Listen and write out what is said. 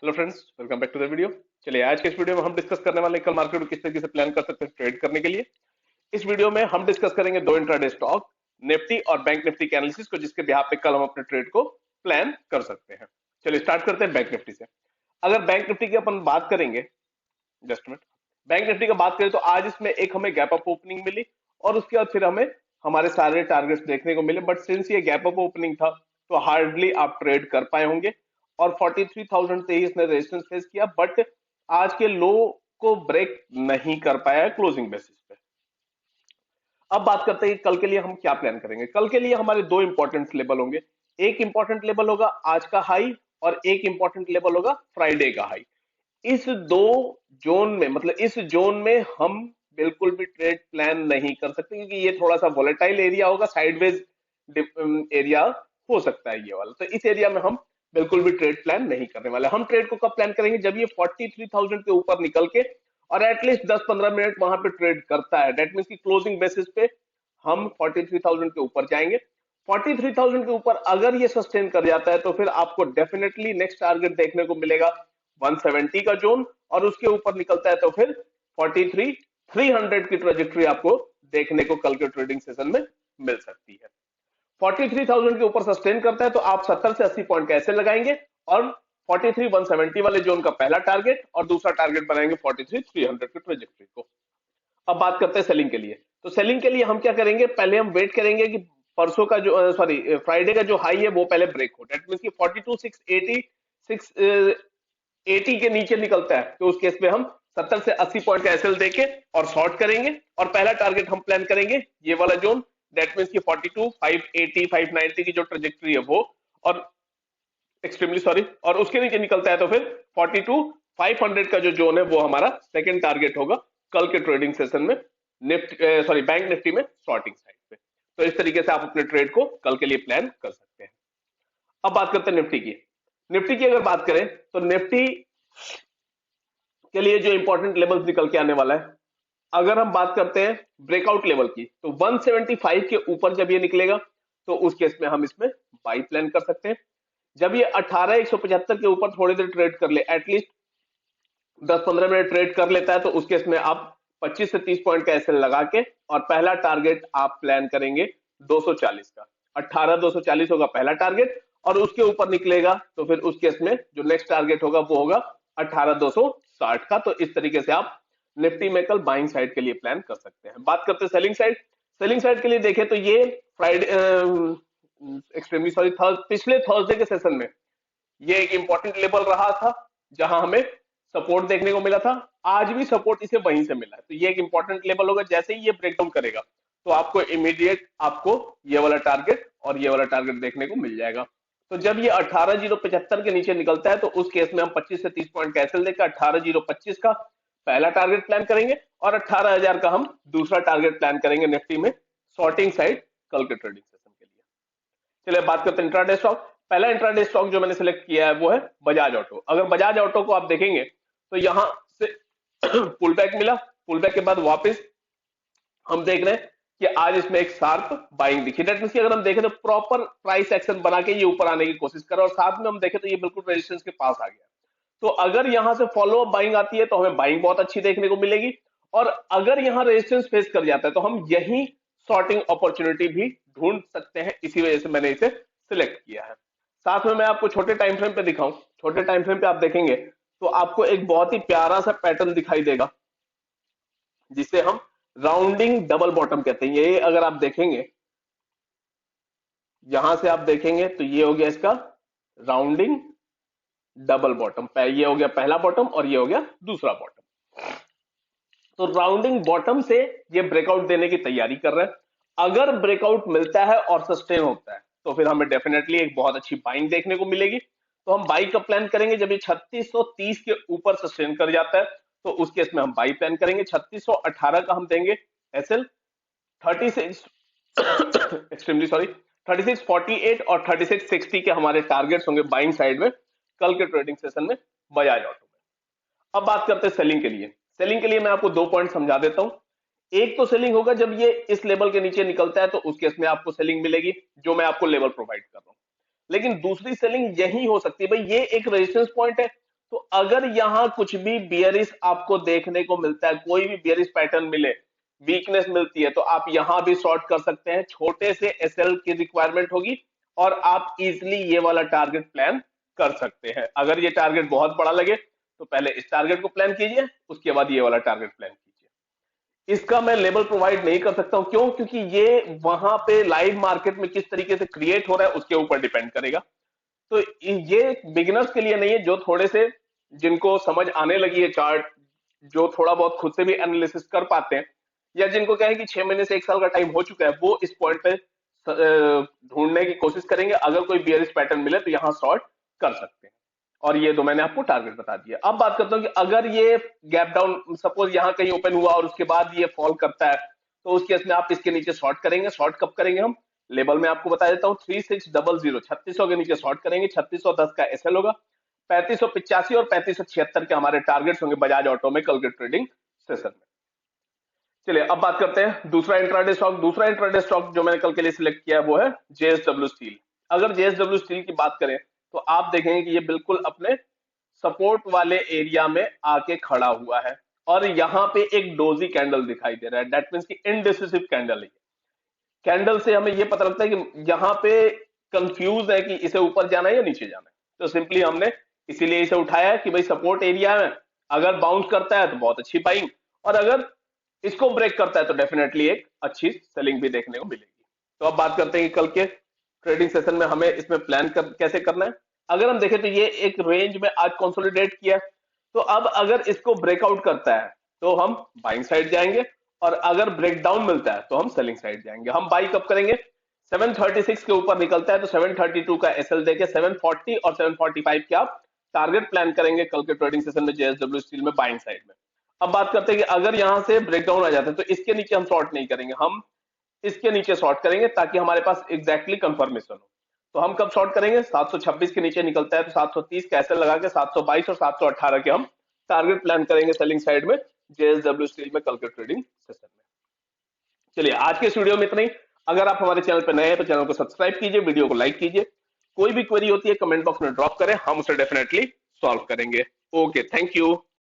Hello friends, welcome back to the video. चलिए, आज के इस वीडियो में हम डिस्कस करने वाले हैं कल मार्केट में किस तरीके से प्लान कर सकते हैं ट्रेड करने के लिए। इस वीडियो में हम डिस्कस करेंगे दो इंट्राडे स्टॉक, निफ्टी और बैंक निफ्टी के एनालिसिस को, जिसके बिहाफ पे कल हम अपने ट्रेड को प्लान कर सकते हैं। चलिए स्टार्ट करते हैं बैंक निफ्टी से। अगर बैंक निफ्टी की अपन बात करेंगे, जस्ट मिनट, बैंक निफ्टी का बात करें तो आज इसमें एक हमें गैप अप ओपनिंग मिली और उसके बाद फिर हमें हमारे सारे टारगेट्स देखने को मिले। बट सिंस ये गैप अप ओपनिंग था तो हार्डली आप ट्रेड कर पाए होंगे और 43,000 से ही इसने रेजिस्टेंस फेस किया, बट आज के लो को ब्रेक नहीं कर पाया है क्लोजिंग बेसिस पे। अब बात करते हैं कि कल के लिए हम क्या प्लान करेंगे। कल के लिए हमारे दो इंपॉर्टेंट लेवल होंगे। एक इंपॉर्टेंट लेवल होगा आज का हाई और एक इंपॉर्टेंट लेवल होगा फ्राइडे का हाई। इस दो जोन में, मतलब इस जोन में हम बिल्कुल भी ट्रेड प्लान नहीं कर सकते, क्योंकि ये थोड़ा सा वॉलेटाइल एरिया होगा, साइडवेज एरिया हो सकता है ये वाला। तो इस एरिया में हम बिल्कुल भी ट्रेड प्लान नहीं करने वाले। हम ट्रेड को कब प्लान करेंगे? जब ये 43,000 के ऊपर निकल के और एटलीस्ट 10-15 मिनट वहां पे ट्रेड करता है। डेट मीन की क्लोजिंग बेसिस पे हम 43,000 के ऊपर जाएंगे। 43,000 के ऊपर अगर ये सस्टेन कर जाता है तो फिर आपको डेफिनेटली नेक्स्ट टारगेट देखने को मिलेगा 170 का जोन, और उसके ऊपर निकलता है तो फिर 43,300 की ट्रेजेक्टरी आपको देखने को कल के ट्रेडिंग सेशन में मिल सकती है। 43,000 के ऊपर सस्टेन करता है तो आप 70 से 80 पॉइंट कैसे लगाएंगे और 43,170 वाले जोन का पहला टारगेट और दूसरा टारगेट बनाएंगे 43,300 की ट्रेजेक्टरी को। अब बात करते हैं सेलिंग के लिए। तो सेलिंग के लिए हम क्या करेंगे? पहले हम वेट करेंगे कि परसों का जो सॉरी फ्राइडे का जो हाई है वो पहले ब्रेक हो। दैट मीन की 42,680 680 के नीचे निकलता है तो उस केस में हम 70 से 80 पॉइंट का एसएल देके और शॉर्ट करेंगे और पहला टारगेट हम प्लान करेंगे ये वाला जोन। दैट मीन्स की 42 580 590 की जो ट्रेजेक्टरी है वो, और एक्सट्रीमली सॉरी, और उसके नीचे निकलता है तो फिर 42 500 का जो जोन है वो हमारा सेकंड टारगेट होगा कल के ट्रेडिंग सेशन में, निफ्टी सॉरी बैंक निफ्टी में शॉर्टिंग साइड पे। तो इस तरीके से आप अपने ट्रेड को कल के लिए प्लान कर सकते हैं। अब बात करते हैं निफ्टी की। निफ्टी की अगर बात करें तो निफ्टी के लिए जो इंपॉर्टेंट लेवल्स निकल के आने वाला है, अगर हम बात करते हैं ब्रेकआउट लेवल की, तो 175 के ऊपर जब ये निकलेगा तो उस केस में हम इसमें बाई प्लान कर सकते हैं। जब ये 18,175 के ऊपर थोड़ी देर ट्रेड कर ले, एटलीस्ट 10-15 मिनट ट्रेड कर लेता है, तो उस केस में आप 25 से 30 पॉइंट का एसएल लगा के और पहला टारगेट आप प्लान करेंगे 240 का। 18,240 होगा पहला टारगेट और उसके ऊपर निकलेगा तो फिर उस केस में जो नेक्स्ट टारगेट होगा वो होगा 18,260 का। तो इस तरीके से आप निफ्टी में कल बाइंग साइड के लिए प्लान कर सकते हैं। बात करते हैं सेलिंग साइड। सेलिंग साइड के लिए देखें तो ये फ्राइडे एक्सट्रीमली सॉरी पिछले थर्सडे के सेशन में ये एक इंपॉर्टेंट लेवल रहा था जहां हमें सपोर्ट देखने को मिला था। आज भी सपोर्ट इसे वहीं से मिला है, तो ये एक इंपॉर्टेंट लेवल होगा। जैसे ही ये ब्रेकडाउन करेगा तो आपको इमीडिएट आपको ये वाला टारगेट और ये वाला टारगेट देखने को मिल जाएगा। तो जब ये 18,075 के नीचे निकलता है तो उस केस में हम 25 से 30 पॉइंट कैंसिल देकर 18,025 का पहला टारगेट प्लान करेंगे और 18,000 का हम दूसरा टारगेट प्लान करेंगे निफ्टी में शॉर्टिंग साइड कल के ट्रेडिंग सेशन के लिए। चलिए बात करते हैं इंट्राडे स्टॉक। पहला इंट्राडे स्टॉक जो मैंने सिलेक्ट किया है वो है बजाज ऑटो। अगर बजाज ऑटो को आप देखेंगे तो यहां से पुल बैक मिला, पुल बैक के बाद वापस हम देख रहे हैं कि आज इसमें एक शार्प बाइंग दिखी। दैट मींस कि अगर हम देखें तो प्रॉपर प्राइस एक्शन बना के ये ऊपर आने की कोशिश कर रहा है और साथ में हम देखें तो ये बिल्कुल रेजिस्टेंस के पास आ गया। तो अगर यहां से फॉलो अप बाइंग आती है तो हमें बाइंग बहुत अच्छी देखने को मिलेगी, और अगर यहां रेजिस्टेंस फेस कर जाता है तो हम यही शॉर्टिंग अपॉर्चुनिटी भी ढूंढ सकते हैं। इसी वजह से मैंने इसे सिलेक्ट किया है। साथ में मैं आपको छोटे टाइम फ्रेम पे दिखाऊं, छोटे टाइम फ्रेम पे आप देखेंगे तो आपको एक बहुत ही प्यारा सा पैटर्न दिखाई देगा जिसे हम राउंडिंग डबल बॉटम कहते हैं। ये अगर आप देखेंगे, यहां से आप देखेंगे तो ये हो गया इसका राउंडिंग डबल बॉटम। ये हो गया पहला बॉटम और ये हो गया दूसरा बॉटम। तो राउंडिंग बॉटम से ये ब्रेकआउट देने की तैयारी कर रहे हैं। अगर ब्रेकआउट मिलता है और सस्टेन होता है तो फिर हमें डेफिनेटली एक बहुत अच्छी बाइंग देखने को मिलेगी। तो हम बाई का प्लान करेंगे जब ये 3630 के ऊपर सस्टेन कर जाता है तो उस केस में हम बाई प्लान करेंगे। 3618 का हम देंगे एसएल। 36 एक्सट्रीमली सॉरी 3648 और 3660 के हमारे टारगेट्स होंगे बाइंग साइड में कल के ट्रेडिंग सेशन में बजाज ऑटो में। अब बात करते हैं सेलिंग के लिए। सेलिंग के लिए मैं आपको दो पॉइंट समझा देता हूं। एक तो सेलिंग होगा जब ये इस लेवल के नीचे निकलता है तो उस केस में आपको सेलिंग मिलेगी, जो मैं आपको लेवल प्रोवाइड कर रहा हूं। लेकिन दूसरी सेलिंग यही हो सकती है, भाई ये एक रेजिस्टेंस पॉइंट है तो अगर यहां कुछ भी बियरिश आपको देखने को मिलता है, कोई भी बियरिश पैटर्न मिले, वीकनेस मिलती है, तो आप यहां भी शॉर्ट कर सकते हैं। छोटे से एसएल की रिक्वायरमेंट होगी और आप इजिली ये वाला टारगेट प्लान कर सकते हैं। अगर ये टारगेट बहुत बड़ा लगे तो पहले इस टारगेट को प्लान कीजिए, उसके बाद ये वाला टारगेट प्लान कीजिए। इसका मैं लेबल प्रोवाइड नहीं कर सकता हूं, क्यों? क्योंकि ये वहां पे लाइव मार्केट में किस तरीके से क्रिएट हो रहा है उसके ऊपर डिपेंड करेगा। तो ये बिगिनर्स के लिए नहीं है, जो थोड़े से जिनको समझ आने लगी है चार्ट, जो थोड़ा बहुत खुद से भी एनालिसिस कर पाते हैं, या जिनको कहें कि 6 महीने से 1 साल का टाइम हो चुका है, वो इस पॉइंट पे ढूंढने की कोशिश करेंगे। अगर कोई बियरिश पैटर्न मिले तो यहां शॉर्ट कर सकते हैं। और ये दो मैंने आपको टारगेट बता दिया। अब बात करता हूं कि अगर ये गैप डाउन सपोज यहां कहीं ओपन हुआ और उसके बाद ये फॉल करता है, तो उस केस में आप इसके नीचे शॉर्ट करेंगे। शॉर्ट कब करेंगे? हम लेवल में आपको बता देता हूँ, 3600 3600 के नीचे शॉर्ट करेंगे। 3610 का एसएल होगा, 3585 और 3576 के हमारे टारगेट्स होंगे बजाज ऑटो में कल के ट्रेडिंग सेशन में। चलिए अब बात करते हैं दूसरा इंट्राडे स्टॉक। दूसरा इंट्राडे स्टॉक जो मैंने कल के लिए सिलेक्ट किया वो है जेएसडब्ल्यू स्टील। अगर जेएसडब्ल्यू स्टील की बात करें तो आप देखेंगे कि ये बिल्कुल अपने सपोर्ट वाले एरिया में आके खड़ा हुआ है और यहाँ पे एक डोजी कैंडल दिखाई दे रहा है। दैट मीन्स की इनडिसिसिव कैंडल है। कैंडल से हमें ये पता लगता है कि यहाँ पे कंफ्यूज है कि इसे ऊपर जाना है या नीचे जाना है। तो सिंपली हमने इसीलिए इसे उठाया है कि भाई सपोर्ट एरिया में अगर बाउंस करता है तो बहुत अच्छी बाइंग, और अगर इसको ब्रेक करता है तो डेफिनेटली एक अच्छी सेलिंग भी देखने को मिलेगी। तो अब बात करते हैं कि कल के ट्रेडिंग सेशन में हमें इसमें कैसे करना है। अगर हम देखें तो ये एक रेंज में आज कंसोलिडेट किया, तो अब अगर इसको ब्रेकआउट करता है तो हम बाइंग साइड जाएंगे, और अगर ब्रेकडाउन मिलता है तो हम सेलिंग साइड जाएंगे। हम बाई कब करेंगे? 736 के ऊपर निकलता है तो 732 का एसएल देके 740 और 745 के आप टारगेट प्लान करेंगे कल के ट्रेडिंग सेशन में जेएसडब्ल्यू स्टील में बाइंग साइड में। अब बात करते हैं कि अगर यहां से ब्रेकडाउन आ जाता है तो इसके नीचे हम शॉर्ट नहीं करेंगे, हम इसके नीचे शॉर्ट करेंगे ताकि हमारे पास एग्जैक्टली कंफर्मेशन हो। तो हम कब शॉर्ट करेंगे? 726 के नीचे निकलता है तो 730 का एसएल लगा के 722 और 718 के हम टारगेट प्लान करेंगे सेलिंग साइड में जेएसडब्ल्यू स्टील में कल के ट्रेडिंग सेशन में। चलिए आज के इस वीडियो में इतना ही। अगर आप हमारे चैनल पर नए हैं तो चैनल को सब्सक्राइब कीजिए, वीडियो को लाइक कीजिए। कोई भी क्वेरी होती है कमेंट बॉक्स में ड्रॉप करें, हम उसे डेफिनेटली सॉल्व करेंगे। Okay, thank you.